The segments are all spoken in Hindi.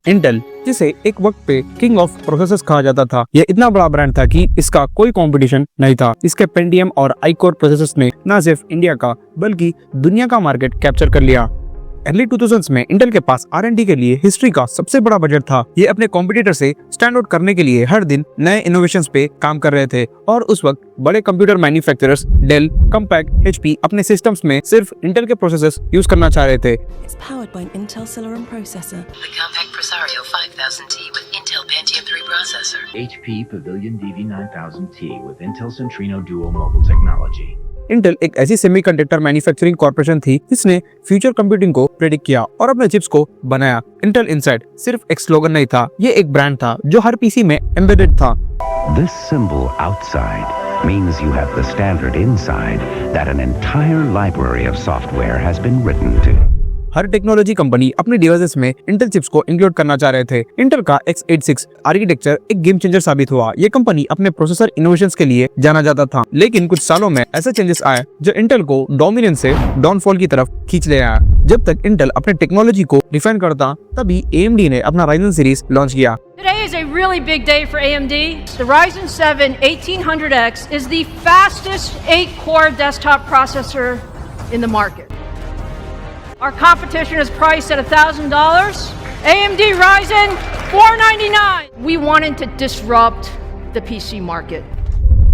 इंटेल, जिसे एक वक्त पे किंग ऑफ प्रोसेसर्स कहा जाता था, यह इतना बड़ा ब्रांड था कि इसका कोई कंपटीशन नहीं था। इसके पेंटियम और आई कोर प्रोसेसर्स ने न सिर्फ इंडिया का बल्कि दुनिया का मार्केट कैप्चर कर लिया। अर्ली 2000s में इंटेल के पास R&D के लिए हिस्ट्री का सबसे बड़ा बजट था। ये अपने कॉम्पिटिटर से स्टैंड आउट करने के लिए हर दिन नए इनोवेशंस पे काम कर रहे थे और उस वक्त बड़े computer manufacturers Dell, Compaq, HP अपने सिस्टम्स में सिर्फ इंटेल के प्रोसेसर्स यूज करना चाह रहे थे। It's powered by an Intel Celeron processor. The compact Presario 5000T with Intel Pentium 3 processor. HP Pavilion DV9000T with Intel Centrino Dual Mobile Technology. Intel एक ऐसी सेमीकंडक्टर मैन्युफैक्चरिंग कॉर्पोरेशन थी जिसने फ्यूचर कंप्यूटिंग को प्रेडिक्ट किया और अपने चिप्स को बनाया। इंटेल इनसाइड सिर्फ एक स्लोगन नहीं था, ये एक ब्रांड था जो हर पीसी में एम्बेडेड था। This symbol outside means you have the standard inside that an entire library of software has been written to. Her technology company अपने डिवाइसेस में इंटेल चिप्स को इंक्लूड करना चाह रहे थे। इंटेल का x86 आर्किटेक्चर एक गेम चेंजर साबित हुआ। ये कंपनी अपने प्रोसेसर इनोवेशंस के लिए जाना जाता था, लेकिन कुछ सालों में ऐसे चेंजेस आए जो इंटेल को डोमिनेंस से डाउनफॉल की तरफ खींच ले आया। जब तक इंटेल अपने टेक्नोलॉजी को रिफाइन करता, तभी AMD ने अपना Ryzen सीरीज लॉन्च किया। Today is a really big day for AMD. The Ryzen 7 1800X is the fastest 8-core desktop processor in the market. Our competition is priced at $1,000. AMD Ryzen $499. We wanted to disrupt the PC market.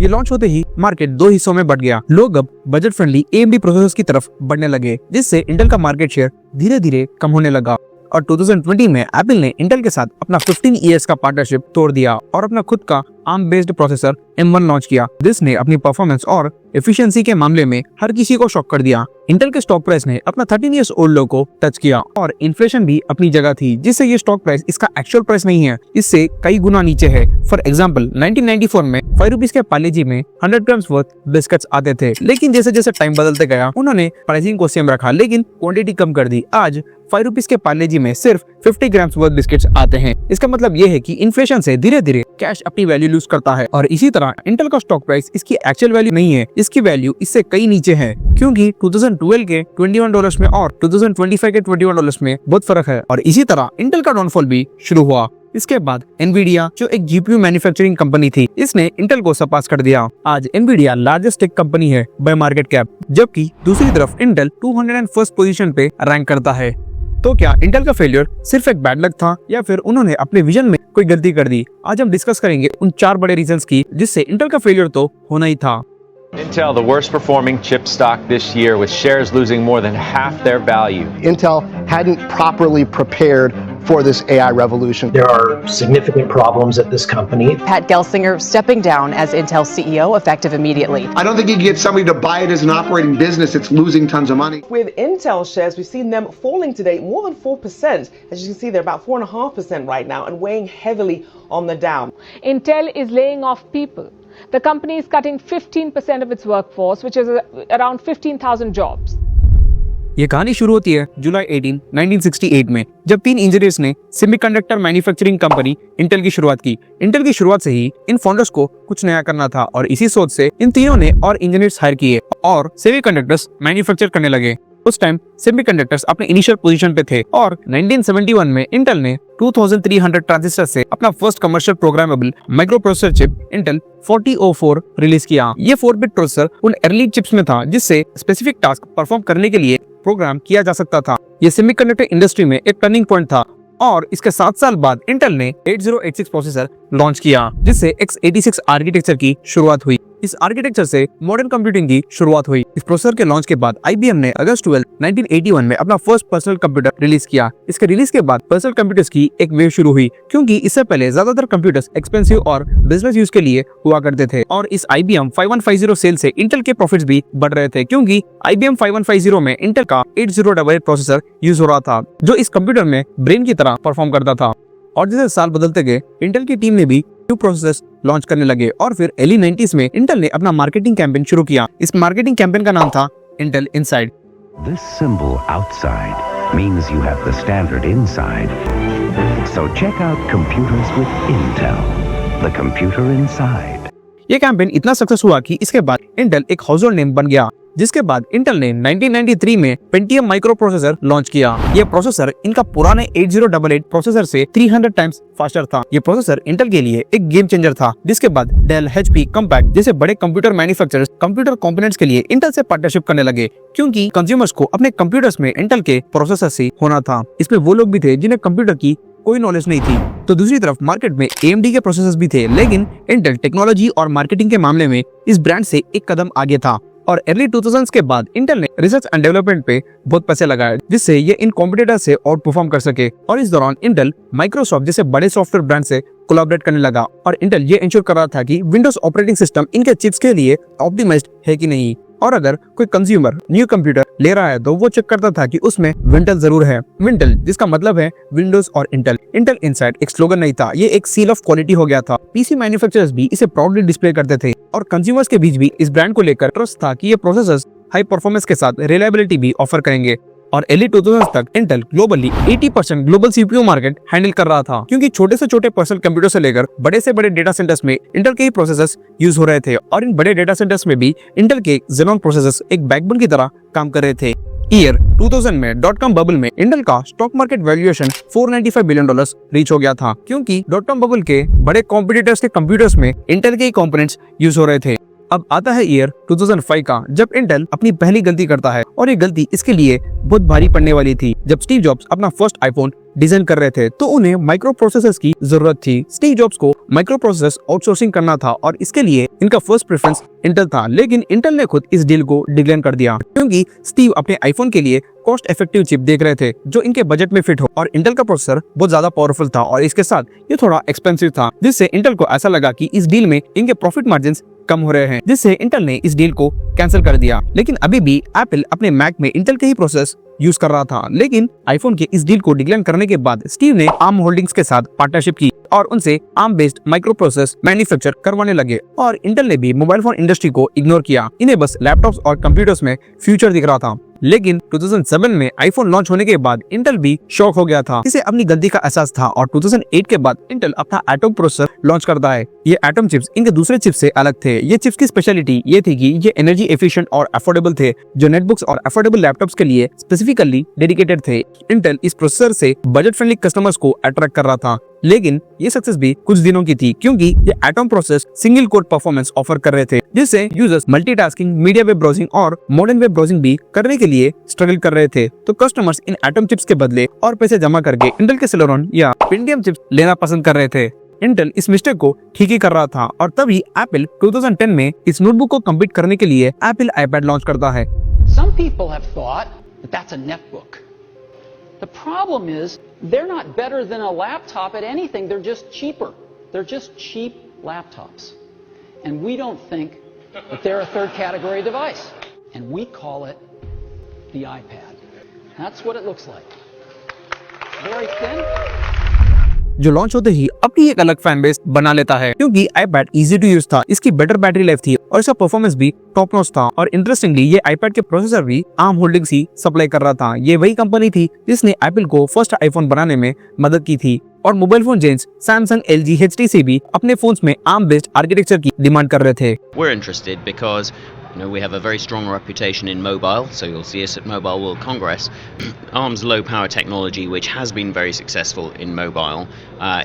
ये लॉन्च होते ही मार्केट दो हिस्सों में बट गया। लोग अब बजट फ्रेंडली AMD प्रोसेसर्स की तरफ बढ़ने लगे, जिससे इंटेल का मार्केट शेयर धीरे धीरे कम होने लगा। और 2020 में एप्पल ने इंटेल के साथ अपना 15 इयर्स का पार्टनरशिप तोड़ दिया और अपना खुद का ARM based processor M1 launch किया, जिसने अपनी परफॉर्मेंस और एफिशिएंसी के मामले में हर किसी को शॉक कर दिया। इंटेल के स्टॉक प्राइस ने अपना 13 इयर्स ओल्ड लो को टच किया और इन्फ्लेशन भी अपनी जगह थी, जिससे ये स्टॉक प्राइस इसका एक्चुअल प्राइस नहीं है, इससे कई गुना नीचे है। फॉर एग्जांपल 1994 में 5 रुपीज के पार्ले-जी में 100 ग्राम्स वर्थ बिस्किट्स आते थे, लेकिन जैसे जैसे टाइम बदलते गया उन्होंने प्राइसिंग को सेम रखा लेकिन क्वांटिटी कम कर दी। आज 5 रुपीज के पार्ले-जी में सिर्फ 50 ग्राम्स वर्थ बिस्किट्स आते हैं। इसका मतलब ये है कि इन्फ्लेशन से धीरे धीरे कैश अपनी वैल्यू लूज करता है और इसी तरह इंटेल का स्टॉक प्राइस इसकी एक्चुअल वैल्यू नहीं है, इसकी वैल्यू इससे कई नीचे है, क्योंकि 2012 के $21 में और 2025 के $21 में बहुत फर्क है। और इसी तरह इंटेल का डाउनफॉल भी शुरू हुआ। इसके बाद एनवीडिया, जो एक GPU मैन्युफैक्चरिंग कंपनी थी, इसने इंटेल को सरपास कर दिया। आज एनवीडिया लार्जेस्ट टेक कंपनी है बाय मार्केट कैप, जबकि दूसरी तरफ इंटेल 201st पोजीशन पे रैंक करता है। तो क्या इंटेल का फेलियर सिर्फ एक बैड लक था या फिर उन्होंने अपने विजन में कोई गलती कर दी? आज हम डिस्कस करेंगे उन 4 बड़े रीजंस की जिससे इंटेल का फेलियर तो होना ही था। Intel, the worst performing chip stock this year, with shares losing more than half their value. Intel hadn't properly prepared for this AI revolution. There are significant problems at this company. Pat Gelsinger stepping down as Intel CEO effective immediately. I don't think you can get somebody to buy it as an operating business. It's losing tons of money. With Intel shares, we've seen them falling today more than 4%. As you can see, they're about 4.5% right now and weighing heavily on the Dow. Intel is laying off people. The company is cutting 15% of its workforce, which is around 15,000 jobs. ये कहानी शुरू होती है जुलाई 18, 1968 में, जब 3 इंजीनियर्स ने सेमीकंडक्टर मैन्युफैक्चरिंग कंपनी इंटेल की शुरुआत की। इंटेल की शुरुआत से ही इन फाउंडर्स को कुछ नया करना था और इसी सोच से इन तीनों ने और इंजीनियर्स हायर किए और सेमीकंडक्टर्स मैन्युफैक्चर करने लगे। उस टाइम सेमीकंडक्टर्स अपने इनिशियल पोजीशन पे थे और 1971 में इंटेल ने 2300 ट्रांजिस्टर से अपना first commercial programmable micro processor chip Intel 4004 release किया। ये 4-बिट प्रोसेसर उन अर्ली चिप्स में था जिससे स्पेसिफिक टास्क परफॉर्म करने के लिए प्रोग्राम किया जा सकता था। ये सेमीकंडक्टर इंडस्ट्री में एक टर्निंग पॉइंट था और इसके 7 साल बाद इंटेल ने 8086 प्रोसेसर लॉन्च किया, जिससे x86 आर्किटेक्चर की शुरुआत हुई। इस आर्किटेक्चर से मॉडर्न कंप्यूटिंग की शुरुआत हुई। इस प्रोसेसर के लॉन्च के बाद IBM ने अगस्त 12, 1981 में अपना फर्स्ट पर्सनल कंप्यूटर रिलीज किया। इसके रिलीज के बाद पर्सनल कंप्यूटर्स की एक वेव शुरू हुई, क्योंकि इससे पहले ज्यादातर कंप्यूटर्स एक्सपेंसिव और बिजनेस यूज के लिए हुआ करते थे और इस IBM 5150 सेल से इंटेल के प्रॉफिट्स भी बढ़ रहे थे, क्योंकि IBM 5150 में इंटेल का 8088 प्रोसेसर यूज हो रहा था, जो इस कंप्यूटर में ब्रेन की तरह परफॉर्म करता था। और जैसे साल बदलते गए, इंटेल की टीम ने भी न्यू प्रोसेसर्स लॉन्च करने लगे और फिर अर्ली 90s में इंटेल ने अपना मार्केटिंग कैंपेन शुरू किया। इस मार्केटिंग कैंपेन का नाम था Intel inside. This symbol outside means you have the standard inside. So check out computers with Intel, the computer inside. ये कैंपेन इतना सक्सेस हुआ कि इसके बाद इंटेल एक हाउसहोल्ड नेम बन गया। जिसके बाद इंटेल ने 1993 में पेंटियम माइक्रो प्रोसेसर लॉन्च किया। ये प्रोसेसर इनका पुराने 8088 प्रोसेसर से 300 टाइम्स फास्टर था। ये प्रोसेसर इंटेल के लिए एक गेम चेंजर था। जिसके बाद डेल, HP, कॉम्पैक्ट जैसे बड़े कंप्यूटर मैन्युफैक्चरर्स कंप्यूटर कंपोनेंट्स के लिए इंटेल से पार्टनरशिप करने लगे, क्योंकि कंज्यूमर्स को अपने कंप्यूटर्स में इंटेल के प्रोसेसर से होना था। इसमें वो लोग भी थे जिन्हें कंप्यूटर की कोई नॉलेज नहीं थी। तो दूसरी तरफ मार्केट में AMD के प्रोसेसर्स भी थे, लेकिन इंटेल टेक्नोलॉजी और मार्केटिंग के मामले में इस ब्रांड से एक कदम आगे था। और अर्ली 2000s के बाद इंटेल ने रिसर्च एंड डेवलपमेंट पे बहुत पैसे लगाए, जिससे ये इन कॉम्पिटिटर से आउट परफॉर्म कर सके। और इस दौरान इंटेल माइक्रोसॉफ्ट जैसे बड़े सॉफ्टवेयर ब्रांड से कोलैबोरेट करने लगा और इंटेल ये इंश्योर कर रहा था कि विंडोज ऑपरेटिंग सिस्टम इनके चिप्स के लिए ऑप्टिमाइज्ड है कि नहीं। और अगर कोई कंज्यूमर न्यू कंप्यूटर ले रहा है तो वो चेक करता था कि उसमें विंटेल जरूर है। विंटेल जिसका मतलब है विंडोज और इंटेल। इंटेल इनसाइड एक स्लोगन नहीं था, ये एक सील ऑफ क्वालिटी हो गया था। पीसी मैन्युफैक्चरर्स भी इसे प्राउडली डिस्प्ले करते थे और कंज्यूमर्स के बीच भी इस ब्रांड को लेकर ट्रस्ट था कि ये प्रोसेसर्स हाई परफॉर्मेंस के साथ रिलायबिलिटी भी ऑफर करेंगे। और अर्ली 2000s तक Intel globally 80% global CPU market handle कर रहा था, क्योंकि छोटे से छोटे पर्सनल कंप्यूटर से लेकर बड़े से बड़े डेटा सेंटर्स में इंटेल के ही प्रोसेसर्स यूज हो रहे थे। और इन बड़े डेटा सेंटर्स में भी इंटेल के Xenon प्रोसेसर्स एक बैकबोन की तरह काम कर रहे थे। ईयर 2000 में .com बबल में इंटेल का stock market valuation $495 billion reach हो गया था, क्योंकि .com बबल के बड़े कॉम्पिटिटर्स के कंप्यूटर्स में इंटेल के ही कंपोनेंट्स यूज हो रहे थे। अब आता है ईयर 2005 का, जब इंटेल अपनी पहली गलती करता है, और ये गलती इसके लिए बहुत भारी पड़ने वाली थी। जब स्टीव जॉब्स अपना फर्स्ट आईफोन डिजाइन कर रहे थे तो उन्हें माइक्रो प्रोसेसर्स की जरूरत थी। स्टीव जॉब्स को माइक्रो प्रोसेसर्स आउटसोर्सिंग करना था और इसके लिए इनका फर्स्ट प्रेफरेंस इंटेल था, लेकिन इंटेल ने खुद इस डील को डिक्लाइन कर दिया, क्योंकि स्टीव अपने आईफोन के लिए कॉस्ट इफेक्टिव चिप देख रहे थे जो इनके बजट में फिट हो। और इंटेल का प्रोसेसर बहुत ज्यादा पावरफुल था और इसके साथ ये थोड़ा एक्सपेंसिव था, जिससे इंटेल को ऐसा लगा कि इस डील में इनके प्रॉफिट मार्जिन कम हो रहे हैं, जिससे इंटेल ने इस डील को कैंसिल कर दिया। लेकिन अभी भी एप्पल अपने मैक में इंटेल के ही प्रोसेस यूज कर रहा था। लेकिन आईफोन के इस डील को डिक्लाइन करने के बाद स्टीव ने आर्म होल्डिंग्स के साथ पार्टनरशिप की और उनसे arm based micro processor manufacture करवाने लगे। और इंटेल ने भी मोबाइल फोन इंडस्ट्री को इग्नोर किया, इन्हें बस लैपटॉप्स और कंप्यूटर्स में फ्यूचर दिख रहा था। लेकिन 2007 में आईफोन लॉन्च होने के बाद इंटेल भी शॉक हो गया था। इसे अपनी गलती का एहसास था और 2008 के बाद इंटेल अपना एटम प्रोसेसर लॉन्च करता है। ये एटम चिप्स इनके दूसरे चिप्स से अलग थे। ये चिप्स की स्पेशलिटी ये थी कि ये एनर्जी एफिशिएंट और अफोर्डेबल थे, जो नेटबुक्स और अफोर्डेबल लैपटॉप्स के लिए स्पेसिफिकली डेडिकेटेड थे। इंटेल इस प्रोसेसर से बजट फ्रेंडली कस्टमर्स को अट्रैक्ट कर रहा था, लेकिन ये सक्सेस भी कुछ दिनों की थी, क्योंकि ये atom process single core performance offer कर रहे थे, जिससे users multitasking, media web browsing और मॉडर्न वेब ब्राउजिंग भी करने के लिए स्ट्रगल कर रहे थे। तो कस्टमर्स इन एटम चिप्स के बदले और पैसे जमा करके इंटेल के सेलेरॉन या पेंटियम चिप्स लेना पसंद कर रहे थे। इंटेल इस मिस्टेक को ठीक ही कर रहा था और तभी एप्पल 2010 में इस नोटबुक को कम्पीट करने के लिए एप्पल आईपैड लॉन्च करता है। Some people have thought that that's a netbook. The problem is they're not better than a laptop at anything. They're just cheaper. They're just cheap laptops. And we don't think that they're a third category device. And we call it the iPad. That's what it looks like. Very thin. जो लॉन्च होते ही अपनी एक अलग फैन बेस बना लेता है, क्योंकि आईपैड इजी टू यूज था, इसकी बेटर बैटरी लाइफ थी और इसका परफॉर्मेंस भी टॉप नॉच था। और इंटरेस्टिंगली ये आईपैड के प्रोसेसर भी आर्म होल्डिंग्स ही सप्लाई कर रहा था। ये वही कंपनी थी जिसने एप्पल को फर्स्ट आईफोन बनाने में मदद की थी। और mobile phone gents Samsung, LG, HTC भी अपने फोन्स में आर्म बेस्ड आर्किटेक्चर की डिमांड कर रहे थे। We're interested because we have a very strong reputation in mobile, so you'll see us at Mobile World Congress. ARM's low power technology, which has been very successful in mobile,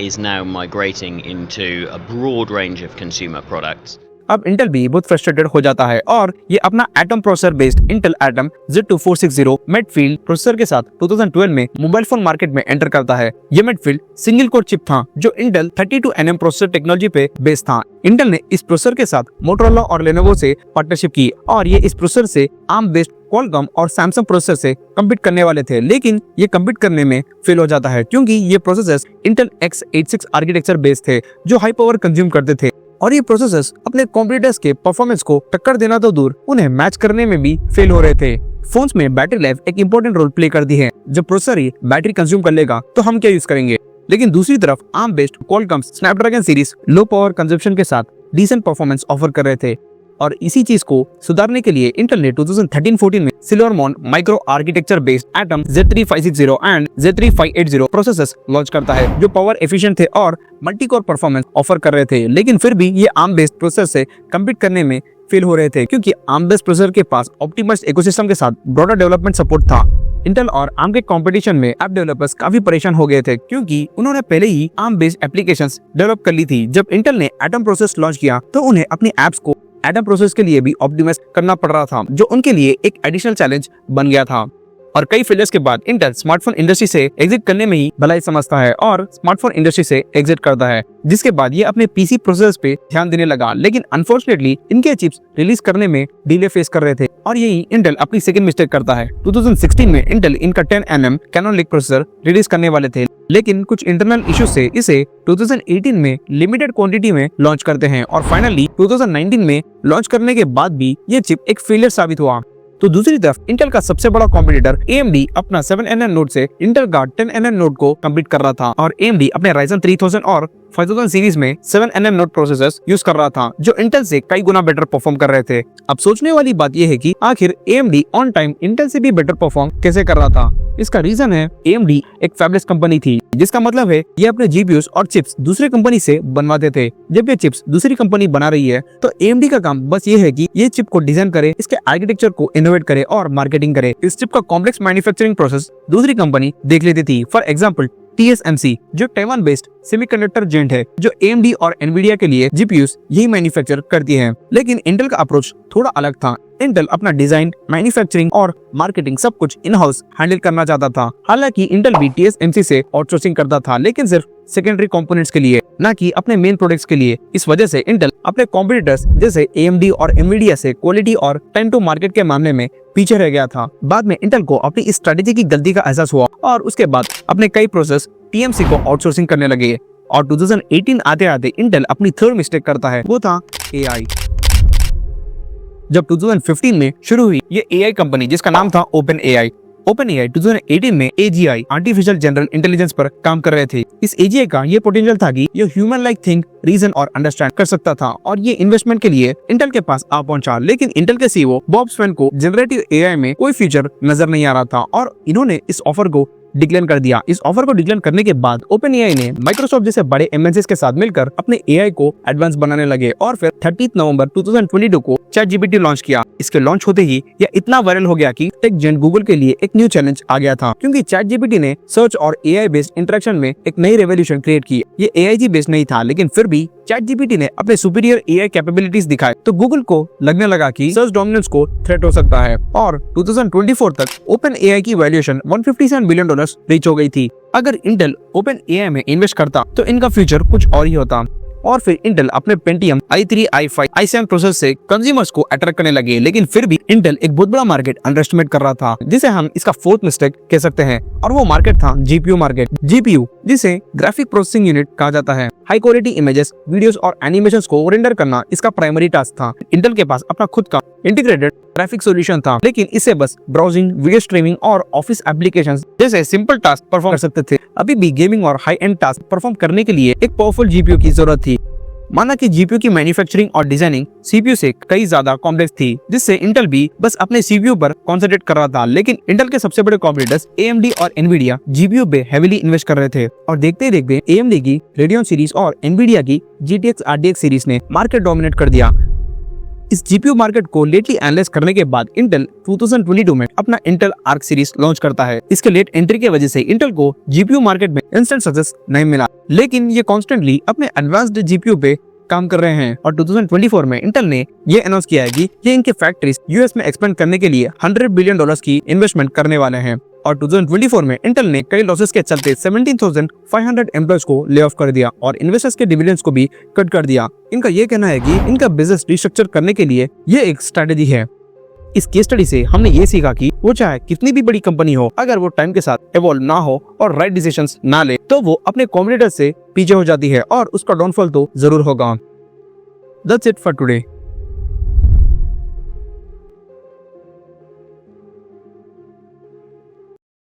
is now migrating into a broad range of consumer products. अब इंटेल भी बहुत फ्रस्ट्रेटेड हो जाता है और ये अपना atom processor based Intel Atom Z2460 Medfield processor के साथ 2012 में मोबाइल फोन मार्केट में एंटर करता है। ये मेडफील्ड सिंगल कोर चिप था जो इंटेल 32nm प्रोसेसर टेक्नोलॉजी पे बेस्ड था। इंटेल ने इस प्रोसेसर के साथ मोटोरोला और लेनोवो से पार्टनरशिप की और ये इस प्रोसेसर से आर्म बेस्ड क्वालकॉम और सैमसंग प्रोसेसर से कम्पीट करने वाले थे, लेकिन ये कम्पीट करने में फेल हो जाता है, क्योंकि ये processors Intel x86 architecture based थे जो हाई पावर कंज्यूम करते थे। और ये प्रोसेसर्स अपने कॉम्पिटिटर्स के परफॉर्मेंस को टक्कर देना तो दूर, उन्हें मैच करने में भी फेल हो रहे थे। फोन्स में बैटरी लाइफ एक इंपॉर्टेंट रोल प्ले करती है। जब प्रोसेसर ही बैटरी कंज्यूम कर लेगा तो हम क्या यूज करेंगे। लेकिन दूसरी तरफ arm based Qualcomm Snapdragon series low power consumption के साथ डिसेंट परफॉर्मेंस ऑफर कर रहे थे। और इसी चीज को सुधारने के लिए इंटेल ने 2013-14 में Silvermont microarchitecture based Atom Z3560 and Z3580 processors launch करता है, जो पावर एफिशिएंट थे और मल्टी कोर परफॉर्मेंस ऑफर कर रहे थे। लेकिन फिर भी ये आर्म बेस्ड प्रोसेसर से कम्पीट करने में फेल हो रहे थे क्योंकि ARM बेस्ड प्रोसेसर के पास ऑप्टिमाइज्ड इकोसिस्टम के साथ ब्रॉडर डेवलपमेंट सपोर्ट था। इंटेल और ARM के कंपटीशन में ऐप डेवलपर्स काफी परेशान हो गए थे क्योंकि उन्होंने पहले ही ARM बेस्ड एप्लीकेशंस डेवलप कर ली थी। जब इंटेल ने एटम प्रोसेस लॉन्च किया तो उन्हें अपनी एप्स को एटम प्रोसेस के लिए भी ऑप्टिमाइज करना पड़ रहा था, जो उनके लिए एक एडिशनल चैलेंज बन गया था। और कई फेलियर्स के बाद इंटेल स्मार्टफोन इंडस्ट्री से एग्जिट करने में ही भलाई समझता है और स्मार्टफोन इंडस्ट्री से एग्जिट करता है, जिसके बाद ये अपने पीसी प्रोसेसर्स पे ध्यान देने लगा। लेकिन अनफॉर्चुनेटली इनके चिप्स रिलीज करने में डिले फेस कर रहे थे और यही इंटेल अपनी सेकंड मिस्टेक करता है। 2016 में इंटेल इनका 10nm cannon link processor release करने वाले थे, लेकिन कुछ इंटरनल इश्यूज से इसे 2018 में लिमिटेड क्वांटिटी में लॉन्च करते हैं और फाइनली 2019 में लॉन्च करने के बाद भी ये चिप एक फेलियर साबित हुआ। तो दूसरी तरफ इंटेल का सबसे बड़ा कॉम्पिटिटर AMD अपना 7nm नोड से इंटेल का 10nm नोड को कम्पीट कर रहा था और AMD अपने Ryzen 3000 और 5000 सीरीज में 7nm नोड प्रोसेसर्स यूज कर रहा था, जो इंटेल से कई गुना बेटर परफॉर्म कर रहे थे। अब सोचने वाली बात यह है कि आखिर AMD ऑन टाइम इंटेल से भी बेटर परफॉर्म कैसे कर रहा था। इसका रीजन है AMD एक फैबलेस कंपनी थी, जिसका मतलब है ये अपने GPUs और चिप्स दूसरी कंपनी से बनवाते थे। जब ये चिप्स दूसरी कंपनी बना रही है तो AMD का काम बस ये है कि ये चिप को डिजाइन करे, इसके आर्किटेक्चर को इनोवेट करे और मार्केटिंग करे। इस चिप का कॉम्प्लेक्स मैन्युफैक्चरिंग प्रोसेस दूसरी कंपनी देख लेती थी। फॉर एग्जाम्पल TSMC जो ताइवान बेस्ड सेमीकंडक्टर जेंट है, जो AMD और Nvidia के लिए GPUs यही मैन्युफैक्चर करती है। लेकिन इंटेल का अप्रोच थोड़ा अलग था। इंटेल अपना डिजाइन, मैन्युफैक्चरिंग और मार्केटिंग सब कुछ इन हाउस हैंडल करना चाहता था। हालांकि इंटेल भी TSMC से आउटसोर्सिंग करता था, लेकिन सिर्फ सेकेंडरी कंपोनेंट्स के लिए, ना कि अपने मेन प्रोडक्ट्स के लिए। इस वजह से इंटेल अपने कॉम्पिटिटर्स जैसे AMD और Nvidia से क्वालिटी और टाइम टू मार्केट के मामले में पीछे रह गया था। बाद में इंटेल को अपनी इस स्ट्रेटेजी की गलती का एहसास हुआ और उसके बाद अपने कई प्रोसेस TMC को आउटसोर्सिंग करने लगे और 2018 आते आते इंटेल अपनी थर्ड मिस्टेक करता है, वो था AI। जब 2015 में शुरू हुई ये AI कंपनी, जिसका नाम था OpenAI 2018 में AGI आर्टिफिशियल जनरल इंटेलिजेंस पर काम कर रहे थे। इस AGI का ये पोटेंशियल था कि ये ह्यूमन लाइक थिंक, रीजन और अंडरस्टैंड कर सकता था और ये इन्वेस्टमेंट के लिए इंटेल के पास आ पहुंचा। लेकिन इंटेल के CEO बॉब स्वेन को जनरेटिव AI में कोई फीचर नजर नहीं आ रहा था और इन्होंने इस ऑफर को डिक्लेयर कर दिया। इस ऑफर को डिक्लेयर करने के बाद OpenAI ने माइक्रोसॉफ्ट जैसे बड़े MNCs के साथ मिलकर अपने AI को एडवांस बनाने लगे और फिर 30 नवंबर 2022 को ChatGPT लॉन्च किया। इसके लॉन्च होते ही यह इतना वायरल हो गया कि टेक जेंट गूगल के लिए एक न्यू चैलेंज आ गया था, क्योंकि ChatGPT ने सर्च और AI बेस्ड इंटरेक्शन में एक नई रेवोल्यूशन क्रिएट की। ये AIG बेस्ड नहीं था, लेकिन फिर भी ChatGPT ने अपने सुपीरियर AI कैपेबिलिटीज दिखाए तो गूगल को लगने लगा कि सर्च डोमिनेंस को थ्रेट हो सकता है और 2024 तक OpenAI की वैल्यूएशन $157 बिलियन रीच हो गई थी। अगर इंटेल OpenAI में इन्वेस्ट करता तो इनका फ्यूचर कुछ और ही होता। और फिर इंटेल अपने Pentium i3, i5, i7 processor से कंज्यूमर्स को अट्रैक्ट करने लगे, लेकिन फिर भी इंटेल एक बहुत बड़ा मार्केट अंडरएस्टिमेट कर रहा था, जिसे हम इसका फोर्थ मिस्टेक कह सकते हैं। और वो मार्केट था GPU मार्केट। GPU जिसे ग्राफिक प्रोसेसिंग यूनिट कहा जाता है। हाई क्वालिटी इमेजेस, वीडियोस और एनिमेशंस को रेंडर करना इसका प्राइमरी टास्क था। इंटेल के पास अपना खुद का इंटीग्रेटेड ग्राफिक सॉल्यूशन था, लेकिन इससे बस ब्राउजिंग, वीडियो स्ट्रीमिंग और ऑफिस एप्लीकेशंस जैसे सिंपल टास्क परफॉर्म कर सकते थे। अभी भी गेमिंग और हाई एंड टास्क परफॉर्म करने के लिए एक पावरफुल GPU की जरूरत थी। माना कि GPU की मैन्युफैक्चरिंग और डिजाइनिंग CPU से कई ज्यादा कॉम्प्लेक्स थी, जिससे इंटेल भी बस अपने CPU पर कॉन्सेंट्रेट कर रहा था। लेकिन इंटेल के सबसे बड़े कॉम्पिटिटर्स AMD और Nvidia GPU पे हेवीली इन्वेस्ट कर रहे थे और देखते ही देखते AMD की Radeon सीरीज और Nvidia की GTX RTX सीरीज ने मार्केट डोमिनेट कर दिया। इस GPU मार्केट को लेटली एनालाइज करने के बाद इंटेल 2022 में अपना इंटेल आर्क सीरीज लॉन्च करता है। इसके लेट एंट्री की वजह से इंटेल को GPU मार्केट में इंस्टेंट सक्सेस नहीं मिला, लेकिन ये कॉन्स्टेंटली अपने एडवांस्ड GPU पे काम कर रहे हैं और 2024 में इंटेल ने ये अनाउंस किया है कि ये इनके फैक्ट्रीज US में एक्सपेंड करने के लिए $100 बिलियन की इन्वेस्टमेंट करने वाले हैं। और 2024 में इंटेल ने कई लॉसेस के चलते 17,500 एम्प्लॉयज को ले ऑफ कर दिया और इन्वेस्टर्स के डिविडेंड्स को भी कट कर दिया। इनका ये कहना है कि इनका बिजनेस रिस्ट्रक्चर करने के लिए ये एक स्ट्रेटेजी है। इस केस स्टडी से हमने ये सीखा कि वो चाहे कितनी भी बड़ी कंपनी हो, अगर वो टाइम के साथ इवॉल्व ना हो और राइट डिसीजंस ना ले तो वो अपने कॉम्पिटिटर से पीछे हो जाती है और उसका डाउनफॉल तो जरूर होगा। That's it for today.